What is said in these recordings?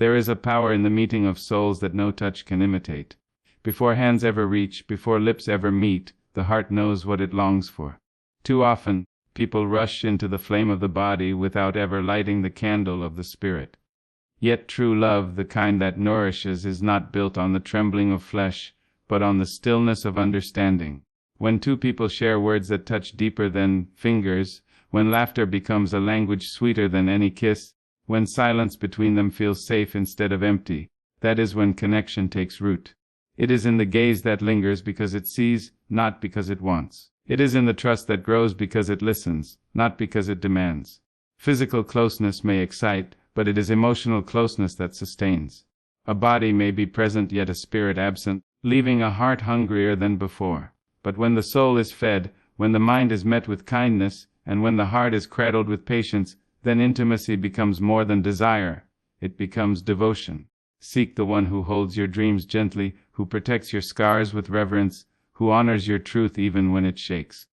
There is a power in the meeting of souls that no touch can imitate. Before hands ever reach, before lips ever meet, the heart knows what it longs for. Too often, people rush into the flame of the body without ever lighting the candle of the spirit. Yet true love, the kind that nourishes, is not built on the trembling of flesh, but on the stillness of understanding. When two people share words that touch deeper than fingers, when laughter becomes a language sweeter than any kiss, when silence between them feels safe instead of empty, that is when connection takes root. It is in the gaze that lingers because it sees, not because it wants. It is in the trust that grows because it listens, not because it demands. Physical closeness may excite, but it is emotional closeness that sustains. A body may be present yet a spirit absent, leaving a heart hungrier than before. But when the soul is fed, when the mind is met with kindness, and when the heart is cradled with patience, then intimacy becomes more than desire, it becomes devotion. Seek the one who holds your dreams gently, who protects your scars with reverence, who honors your truth even when it shakes.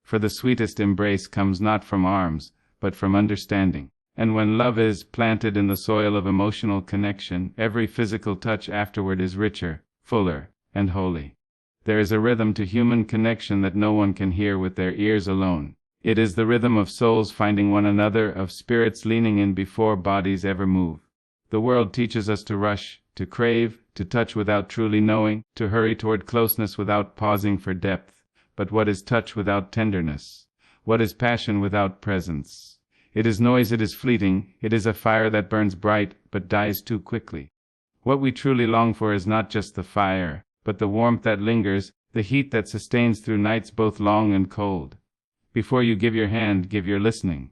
For the sweetest embrace comes not from arms, but from understanding. And when love is planted in the soil of emotional connection, every physical touch afterward is richer, fuller, and holy. There is a rhythm to human connection that no one can hear with their ears alone. It is the rhythm of souls finding one another, of spirits leaning in before bodies ever move. The world teaches us to rush, to crave, to touch without truly knowing, to hurry toward closeness without pausing for depth. But what is touch without tenderness? What is passion without presence? It is noise, it is fleeting, it is a fire that burns bright, but dies too quickly. What we truly long for is not just the fire, but the warmth that lingers, the heat that sustains through nights both long and cold. Before you give your hand, give your listening.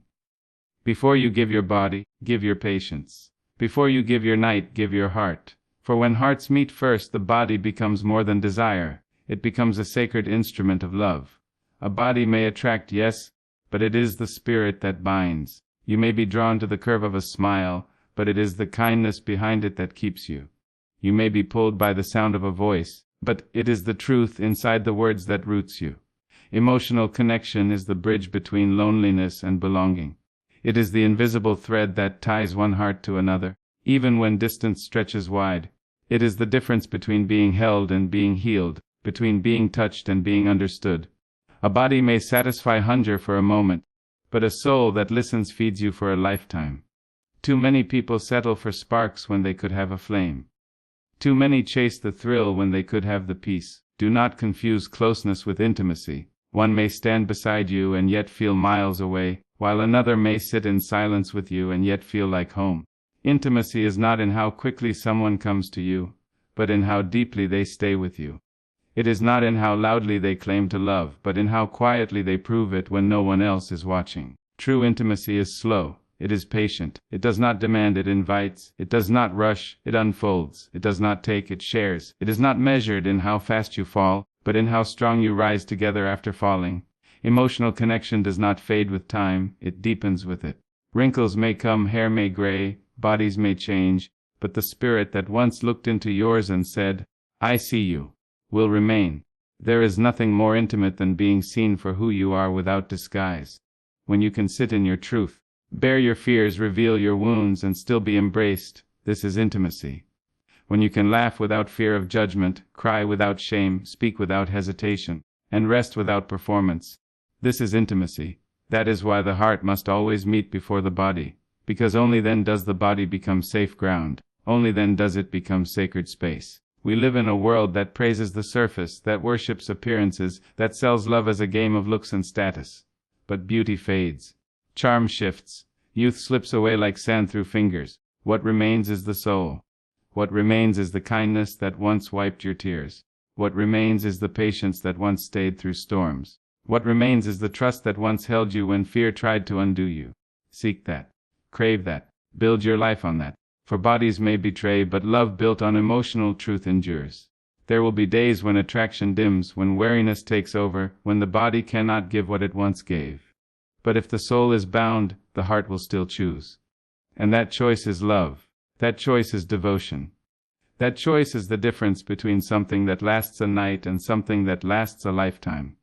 Before you give your body, give your patience. Before you give your night, give your heart. For when hearts meet first, the body becomes more than desire. It becomes a sacred instrument of love. A body may attract, yes, but it is the spirit that binds. You may be drawn to the curve of a smile, but it is the kindness behind it that keeps you. You may be pulled by the sound of a voice, but it is the truth inside the words that roots you. Emotional connection is the bridge between loneliness and belonging. It is the invisible thread that ties one heart to another, even when distance stretches wide. It is the difference between being held and being healed, between being touched and being understood. A body may satisfy hunger for a moment, but a soul that listens feeds you for a lifetime. Too many people settle for sparks when they could have a flame. Too many chase the thrill when they could have the peace. Do not confuse closeness with intimacy. One may stand beside you and yet feel miles away, while another may sit in silence with you and yet feel like home. Intimacy is not in how quickly someone comes to you, but in how deeply they stay with you. It is not in how loudly they claim to love, but in how quietly they prove it when no one else is watching. True intimacy is slow, it is patient, it does not demand, it invites, it does not rush, it unfolds, it does not take, it shares. It is not measured in how fast you fall, but in how strong you rise together after falling. Emotional connection does not fade with time, it deepens with it. Wrinkles may come, hair may gray, bodies may change, but the spirit that once looked into yours and said, "I see you," will remain. There is nothing more intimate than being seen for who you are without disguise. When you can sit in your truth, bear your fears, reveal your wounds, and still be embraced, this is intimacy. When you can laugh without fear of judgment, cry without shame, speak without hesitation, and rest without performance, this is intimacy. That is why the heart must always meet before the body, because only then does the body become safe ground, only then does it become sacred space. We live in a world that praises the surface, that worships appearances, that sells love as a game of looks and status. But beauty fades. Charm shifts. Youth slips away like sand through fingers. What remains is the soul. What remains is the kindness that once wiped your tears. What remains is the patience that once stayed through storms. What remains is the trust that once held you when fear tried to undo you. Seek that. Crave that. Build your life on that. For bodies may betray, but love built on emotional truth endures. There will be days when attraction dims, when weariness takes over, when the body cannot give what it once gave. But if the soul is bound, the heart will still choose. And that choice is love. That choice is devotion. That choice is the difference between something that lasts a night and something that lasts a lifetime.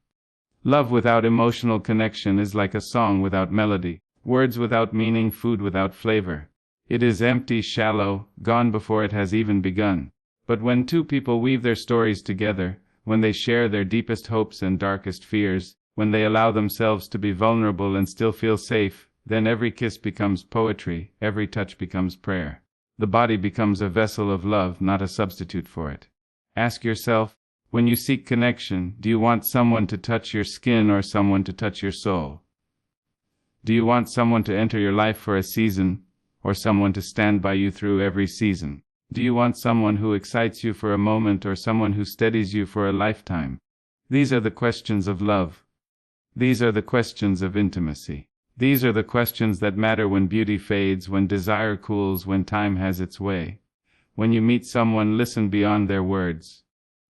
Love without emotional connection is like a song without melody, words without meaning, food without flavor. It is empty, shallow, gone before it has even begun. But when two people weave their stories together, when they share their deepest hopes and darkest fears, when they allow themselves to be vulnerable and still feel safe, then every kiss becomes poetry, every touch becomes prayer. The body becomes a vessel of love, not a substitute for it. Ask yourself, when you seek connection, do you want someone to touch your skin or someone to touch your soul? Do you want someone to enter your life for a season, or someone to stand by you through every season? Do you want someone who excites you for a moment or someone who steadies you for a lifetime? These are the questions of love. These are the questions of intimacy. These are the questions that matter when beauty fades, when desire cools, when time has its way. When you meet someone, listen beyond their words.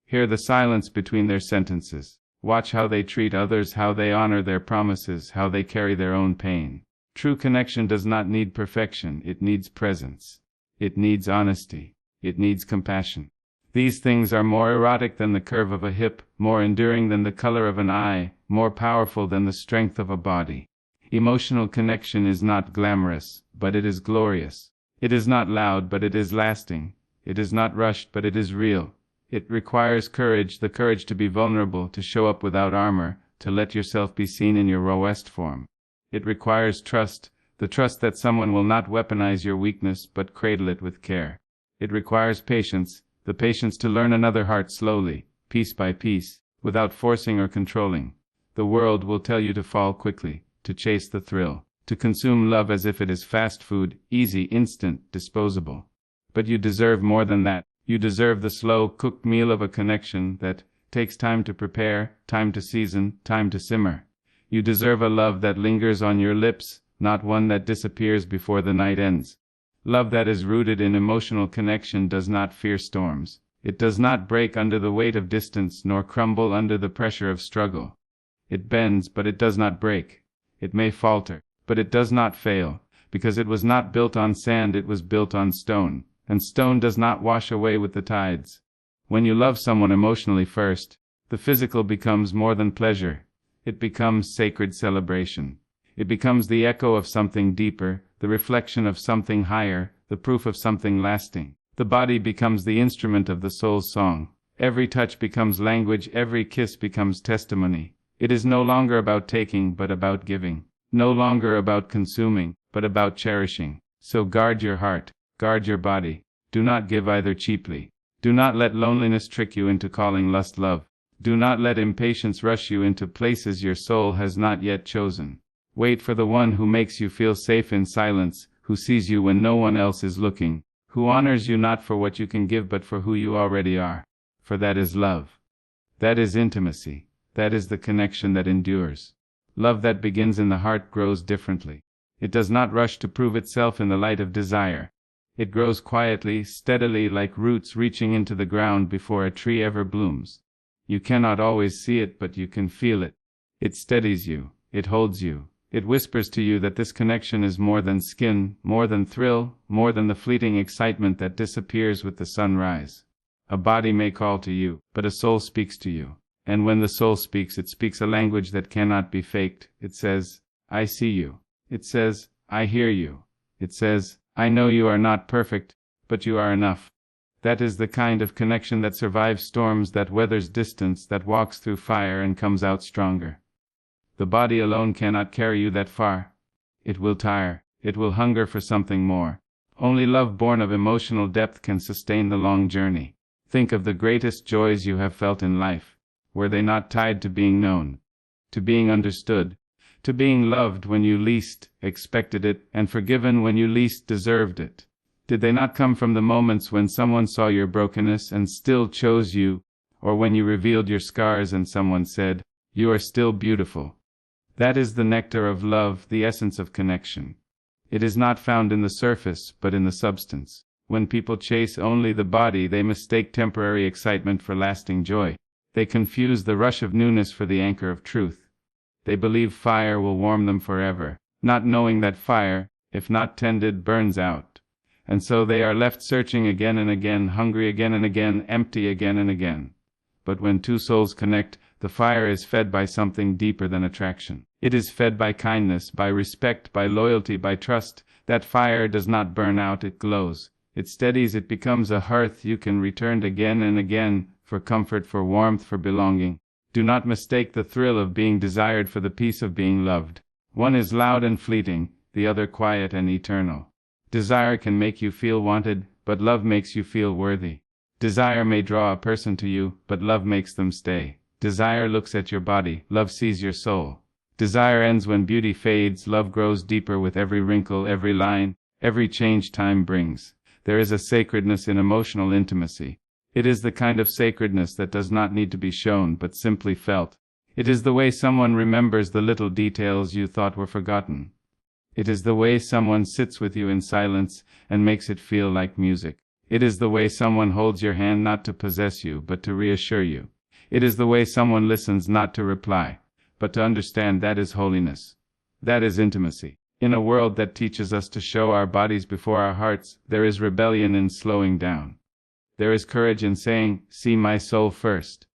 Hear the silence between their sentences. Watch how they treat others, how they honor their promises, how they carry their own pain. True connection does not need perfection, it needs presence. It needs honesty. It needs compassion. These things are more erotic than the curve of a hip, more enduring than the color of an eye, more powerful than the strength of a body. Emotional connection is not glamorous, but it is glorious. It is not loud, but it is lasting. It is not rushed, but it is real. It requires courage, the courage to be vulnerable, to show up without armor, to let yourself be seen in your rawest form. It requires trust, the trust that someone will not weaponize your weakness but cradle it with care. It requires patience, the patience to learn another heart slowly, piece by piece, without forcing or controlling. The world will tell you to fall quickly, to chase the thrill, to consume love as if it is fast food, easy, instant, disposable. But you deserve more than that. You deserve the slow, cooked meal of a connection that takes time to prepare, time to season, time to simmer. You deserve a love that lingers on your lips, not one that disappears before the night ends. Love that is rooted in emotional connection does not fear storms. It does not break under the weight of distance nor crumble under the pressure of struggle. It bends, but it does not break. It may falter, but it does not fail, because it was not built on sand, it was built on stone, and stone does not wash away with the tides. When you love someone emotionally first, the physical becomes more than pleasure. It becomes sacred celebration. It becomes the echo of something deeper, the reflection of something higher, the proof of something lasting. The body becomes the instrument of the soul's song. Every touch becomes language, every kiss becomes testimony. It is no longer about taking, but about giving. No longer about consuming, but about cherishing. So guard your heart, guard your body. Do not give either cheaply. Do not let loneliness trick you into calling lust love. Do not let impatience rush you into places your soul has not yet chosen. Wait for the one who makes you feel safe in silence, who sees you when no one else is looking, who honors you not for what you can give but for who you already are. For that is love. That is intimacy. That is the connection that endures. Love that begins in the heart grows differently. It does not rush to prove itself in the light of desire. It grows quietly, steadily, like roots reaching into the ground before a tree ever blooms. You cannot always see it, but you can feel it. It steadies you. It holds you. It whispers to you that this connection is more than skin, more than thrill, more than the fleeting excitement that disappears with the sunrise. A body may call to you, but a soul speaks to you. And when the soul speaks, it speaks a language that cannot be faked. It says, I see you. It says, I hear you. It says, I know you are not perfect, but you are enough. That is the kind of connection that survives storms, that weathers distance, that walks through fire and comes out stronger. The body alone cannot carry you that far. It will tire. It will hunger for something more. Only love born of emotional depth can sustain the long journey. Think of the greatest joys you have felt in life. Were they not tied to being known, to being understood, to being loved when you least expected it, and forgiven when you least deserved it? Did they not come from the moments when someone saw your brokenness and still chose you, or when you revealed your scars and someone said, you are still beautiful? That is the nectar of love, the essence of connection. It is not found in the surface, but in the substance. When people chase only the body, they mistake temporary excitement for lasting joy. They confuse the rush of newness for the anchor of truth. They believe fire will warm them forever, not knowing that fire, if not tended, burns out. And so they are left searching again and again, hungry again and again, empty again and again. But when two souls connect, the fire is fed by something deeper than attraction. It is fed by kindness, by respect, by loyalty, by trust. That fire does not burn out, it glows. It steadies, it becomes a hearth you can return again and again, for comfort, for warmth, for belonging. Do not mistake the thrill of being desired for the peace of being loved. One is loud and fleeting, the other quiet and eternal. Desire can make you feel wanted, but love makes you feel worthy. Desire may draw a person to you, but love makes them stay. Desire looks at your body, love sees your soul. Desire ends when beauty fades, love grows deeper with every wrinkle, every line, every change time brings. There is a sacredness in emotional intimacy. It is the kind of sacredness that does not need to be shown but simply felt. It is the way someone remembers the little details you thought were forgotten. It is the way someone sits with you in silence and makes it feel like music. It is the way someone holds your hand not to possess you but to reassure you. It is the way someone listens not to reply, but to understand. That is holiness. That is intimacy. In a world that teaches us to show our bodies before our hearts, there is rebellion in slowing down. There is courage in saying, "See my soul first."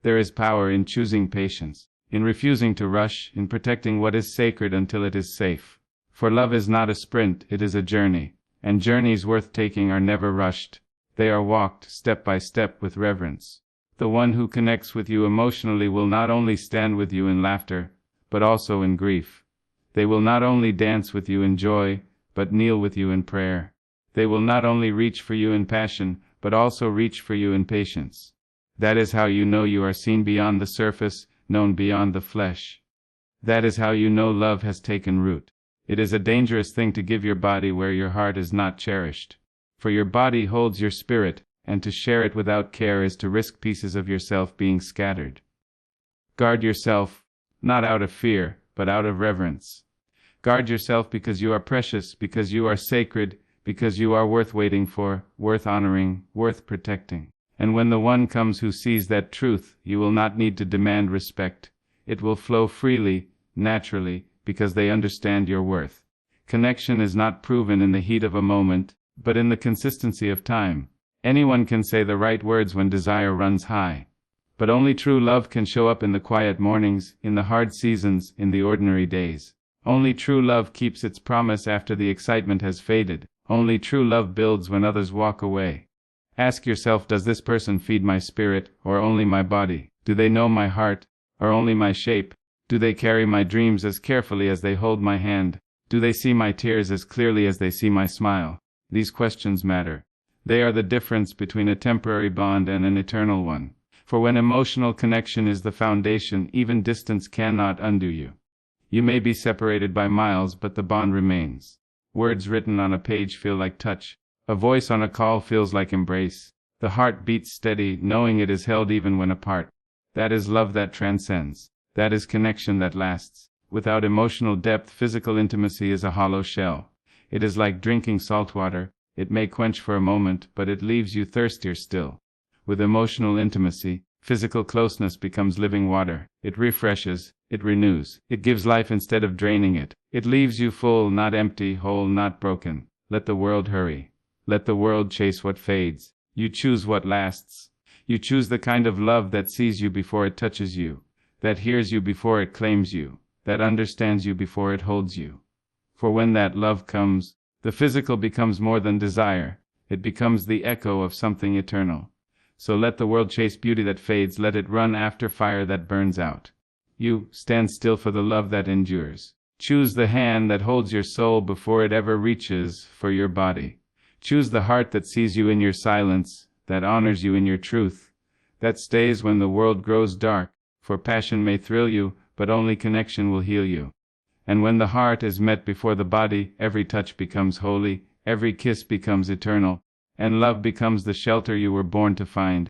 There is power in choosing patience, in refusing to rush, in protecting what is sacred until it is safe. For love is not a sprint, it is a journey, and journeys worth taking are never rushed. They are walked step by step with reverence. The one who connects with you emotionally will not only stand with you in laughter, but also in grief. They will not only dance with you in joy, but kneel with you in prayer. They will not only reach for you in passion, but also reach for you in patience. That is how you know you are seen beyond the surface, known beyond the flesh. That is how you know love has taken root. It is a dangerous thing to give your body where your heart is not cherished. For your body holds your spirit, and to share it without care is to risk pieces of yourself being scattered. Guard yourself, not out of fear, but out of reverence. Guard yourself because you are precious, because you are sacred, because you are worth waiting for, worth honoring, worth protecting. And when the one comes who sees that truth, you will not need to demand respect. It will flow freely, naturally, because they understand your worth. Connection is not proven in the heat of a moment, but in the consistency of time. Anyone can say the right words when desire runs high. But only true love can show up in the quiet mornings, in the hard seasons, in the ordinary days. Only true love keeps its promise after the excitement has faded. Only true love builds when others walk away. Ask yourself, does this person feed my spirit, or only my body? Do they know my heart, or only my shape? Do they carry my dreams as carefully as they hold my hand? Do they see my tears as clearly as they see my smile? These questions matter. They are the difference between a temporary bond and an eternal one. For when emotional connection is the foundation, even distance cannot undo you. You may be separated by miles, but the bond remains. Words written on a page feel like touch. A voice on a call feels like embrace. The heart beats steady, knowing it is held even when apart. That is love that transcends. That is connection that lasts. Without emotional depth, physical intimacy is a hollow shell. It is like drinking salt water. It may quench for a moment, but it leaves you thirstier still. With emotional intimacy, physical closeness becomes living water. It refreshes, it renews, it gives life instead of draining it. It leaves you full, not empty, whole, not broken. Let the world hurry. Let the world chase what fades. You choose what lasts. You choose the kind of love that sees you before it touches you, that hears you before it claims you, that understands you before it holds you. For when that love comes, the physical becomes more than desire. It becomes the echo of something eternal. So let the world chase beauty that fades. Let it run after fire that burns out. You stand still for the love that endures. Choose the hand that holds your soul before it ever reaches for your body. Choose the heart that sees you in your silence, that honors you in your truth, that stays when the world grows dark. For passion may thrill you, but only connection will heal you. And when the heart is met before the body, every touch becomes holy, every kiss becomes eternal, and love becomes the shelter you were born to find.